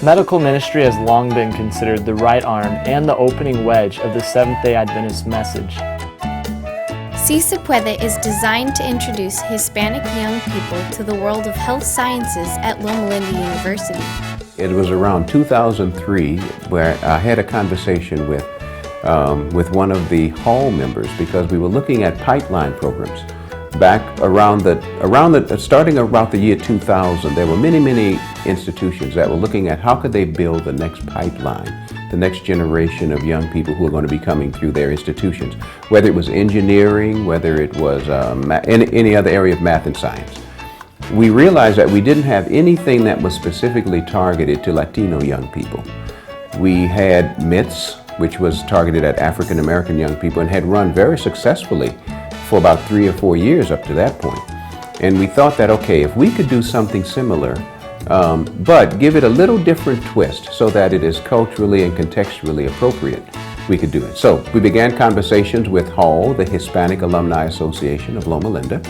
Medical ministry has long been considered the right arm and the opening wedge of the Seventh-day Adventist message. Puede is designed to introduce Hispanic young people to the world of health sciences at Loma University. It was around 2003 where I had a conversation with one of the hall members because we were looking at pipeline programs. Back starting around the year 2000, there were many institutions that were looking at how could they build the next pipeline, the next generation of young people who are going to be coming through their institutions, whether it was engineering, whether it was any other area of math and science. We realized that we didn't have anything that was specifically targeted to Latino young people. We had MITS, which was targeted at African American young people and had run very successfully for about 3 or 4 years up to that point. And we thought that, okay, if we could do something similar, but give it a little different twist so that it is culturally and contextually appropriate, we could do it. So we began conversations with HALL, the Hispanic Alumni Association of Loma Linda,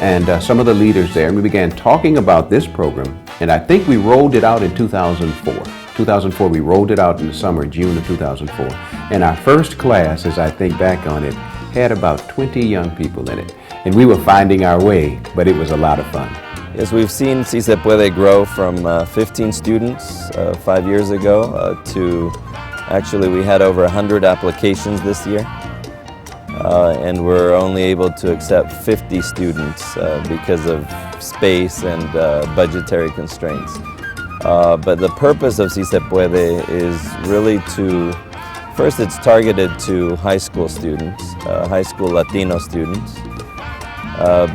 and some of the leaders there, and we began talking about this program, and I think we rolled it out in 2004. 2004, we rolled it out in the summer, June of 2004, and our first class, as I think back on it, had about 20 young people in it, and we were finding our way, but it was a lot of fun. Yes, we've seen Puede grow from 15 students 5 years ago to actually we had over 100 applications this year, and we're only able to accept 50 students because of space and budgetary constraints. But the purpose of Puede is really to, first it's targeted to high school students, high school Latino students,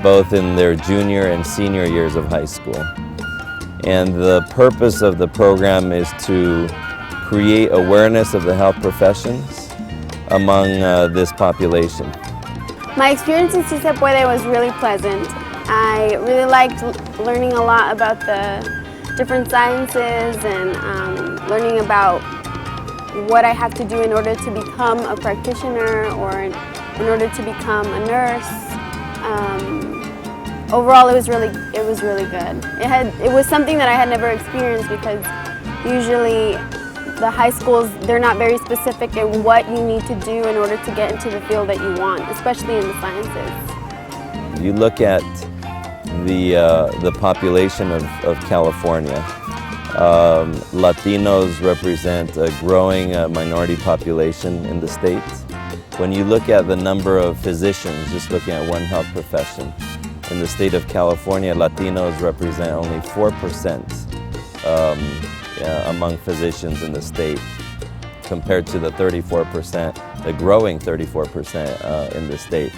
both in their junior and senior years of high school. And the purpose of the program is to create awareness of the health professions among this population. My experience in Puede was really pleasant. I really liked learning a lot about the different sciences and learning about what I have to do in order to become a practitioner or in order to become a nurse. Overall, it was really good. It was something that I had never experienced because usually the high schools, they're not very specific in what you need to do in order to get into the field that you want, especially in the sciences. You look at the population of California. Latinos represent a growing minority population in the states. When you look at the number of physicians, just looking at one health profession, in the state of California, Latinos represent only 4% among physicians in the state, compared to the 34%, the growing 34% in the state.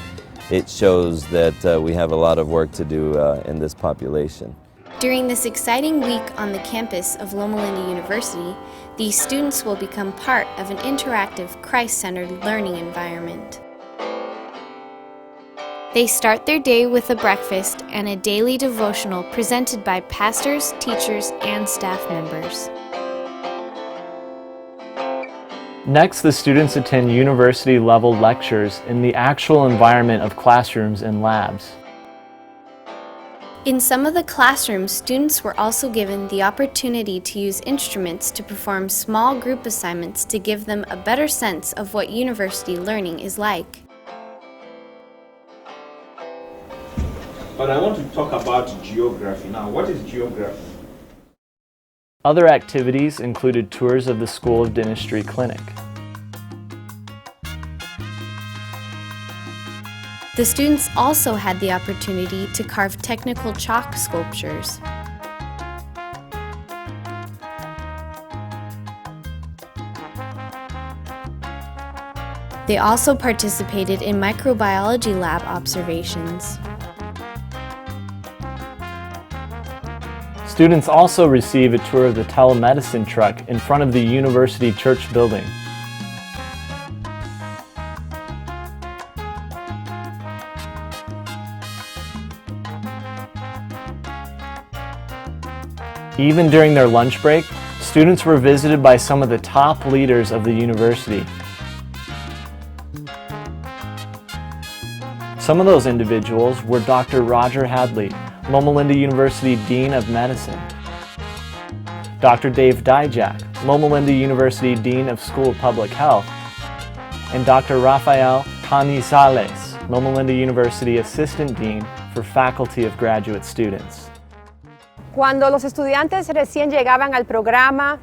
It shows that we have a lot of work to do in this population. During this exciting week on the campus of Loma University, these students will become part of an interactive, Christ-centered learning environment. They start their day with a breakfast and a daily devotional presented by pastors, teachers, and staff members. Next, the students attend university-level lectures in the actual environment of classrooms and labs. In some of the classrooms, students were also given the opportunity to use instruments to perform small group assignments to give them a better sense of what university learning is like. But I want to talk about geography now. What is geography? Other activities included tours of the School of Dentistry clinic. The students also had the opportunity to carve technical chalk sculptures. They also participated in microbiology lab observations. Students also receive a tour of the telemedicine truck in front of the university church building. Even during their lunch break, students were visited by some of the top leaders of the university. Some of those individuals were Dr. Roger Hadley, Loma Linda University Dean of Medicine, Dr. Dave Dijak, Loma Linda University Dean of School of Public Health, and Dr. Rafael Canizales, Loma Linda University Assistant Dean for Faculty of Graduate Students. Cuando los estudiantes recién llegaban al programa,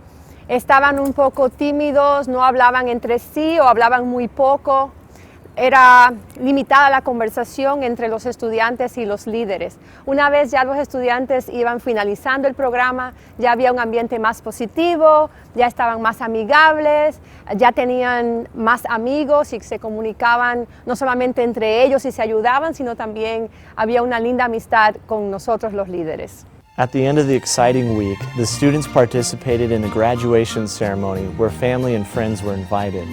estaban un poco tímidos, no hablaban entre sí o hablaban muy poco. Era limitada la conversación entre los estudiantes y los líderes. Una vez ya los estudiantes iban finalizando el programa, ya había un ambiente más positivo, ya estaban más amigables, ya tenían más amigos y se comunicaban no solamente entre ellos y se ayudaban, sino también había una linda amistad con nosotros los líderes. At the end of the exciting week, the students participated in a graduation ceremony where family and friends were invited.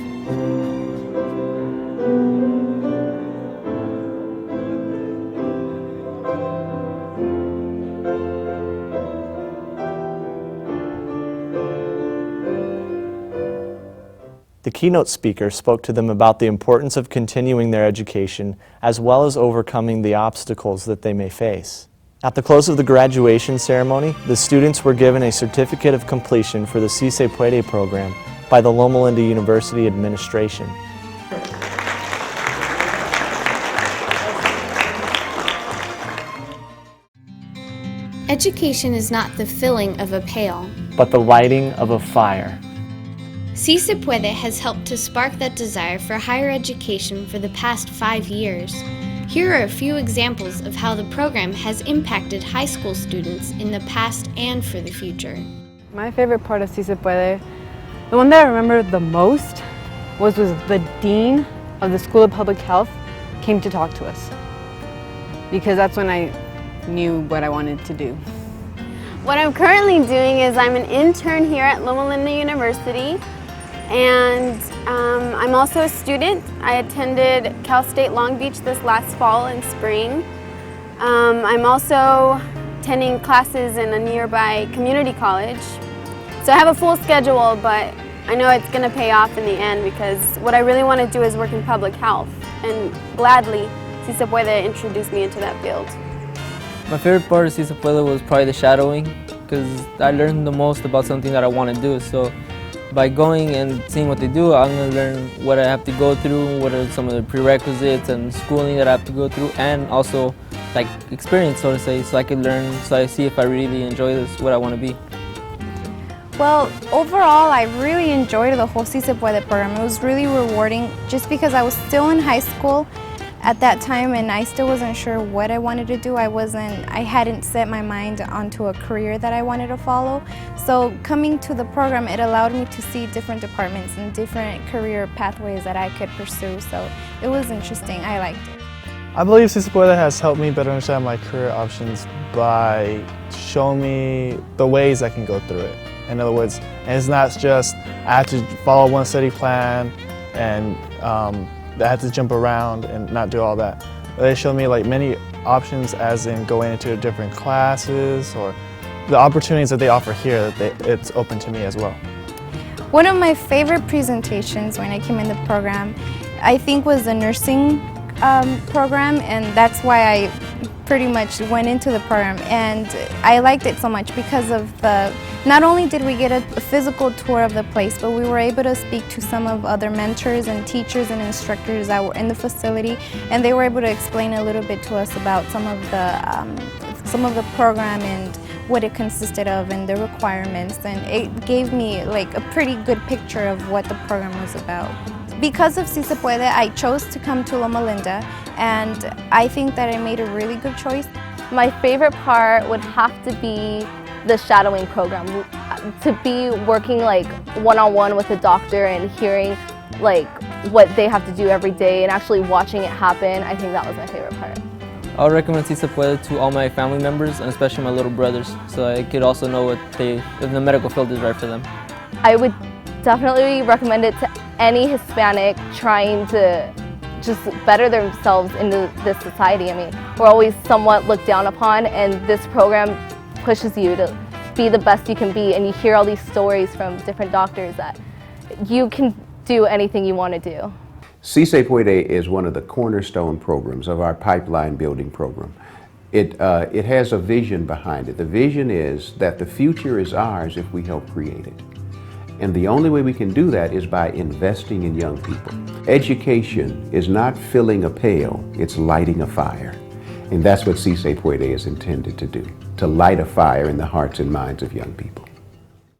The keynote speaker spoke to them about the importance of continuing their education as well as overcoming the obstacles that they may face. At the close of the graduation ceremony, the students were given a certificate of completion for the Si Se Puede program by the Loma Linda University administration. Education is not the filling of a pail, But the lighting of a fire. Si Se Puede has helped to spark that desire for higher education for the past 5 years. Here are a few examples of how the program has impacted high school students in the past and for the future. My favorite part of Si Se Puede, the one that I remember the most was the Dean of the School of Public Health came to talk to us. Because that's when I knew what I wanted to do. What I'm currently doing is I'm an intern here at Loma Linda University, and I'm also a student. I attended Cal State Long Beach this last fall and spring. I'm also attending classes in a nearby community college. So I have a full schedule, but I know it's going to pay off in the end because what I really want to do is work in public health, and gladly Si Se Puede introduced me into that field. My favorite part of Si Se Puede was probably the shadowing, because I learned the most about something that I want to do. So by going and seeing what they do, I'm going to learn what I have to go through, what are some of the prerequisites and schooling that I have to go through, and also like experience, so to say, so I can learn, so I see if I really enjoy this, what I want to be. Well, overall, I really enjoyed the whole Si Se Puede program. It was really rewarding just because I was still in high school at that time and I still wasn't sure what I wanted to do. I hadn't set my mind onto a career that I wanted to follow. So coming to the program, it allowed me to see different departments and different career pathways that I could pursue. So it was interesting. I liked it. I believe Si Se Puede has helped me better understand my career options by showing me the ways I can go through it. In other words, it's not just I have to follow one study plan and I had to jump around and not do all that. They showed me like many options, as in going into different classes or the opportunities that they offer here, that it's open to me as well. One of my favorite presentations when I came in the program, I think, was the nursing program, and that's why I pretty much went into the program. And I liked it so much because of not only did we get a physical tour of the place, but we were able to speak to some of other mentors and teachers and instructors that were in the facility, and they were able to explain a little bit to us about some of the program and what it consisted of and the requirements, and it gave me like a pretty good picture of what the program was about. Because of Si Se Puede, I chose to come to Loma Linda, and I think that I made a really good choice. My favorite part would have to be the shadowing program. To be working like one-on-one with a doctor and hearing like what they have to do every day and actually watching it happen, I think that was my favorite part. I'll recommend Si Se Puede to all my family members and especially my little brothers, so I could also know if the medical field is right for them. I would definitely recommend it to any Hispanic trying to just better themselves in this society. I mean, we're always somewhat looked down upon, and this program pushes you to be the best you can be, and you hear all these stories from different doctors that you can do anything you want to do. Si Se Puede is one of the cornerstone programs of our pipeline building program. it has a vision behind it. The vision is that the future is ours if we help create it. And the only way we can do that is by investing in young people. Education is not filling a pail, it's lighting a fire. And that's what Puede is intended to do, to light a fire in the hearts and minds of young people.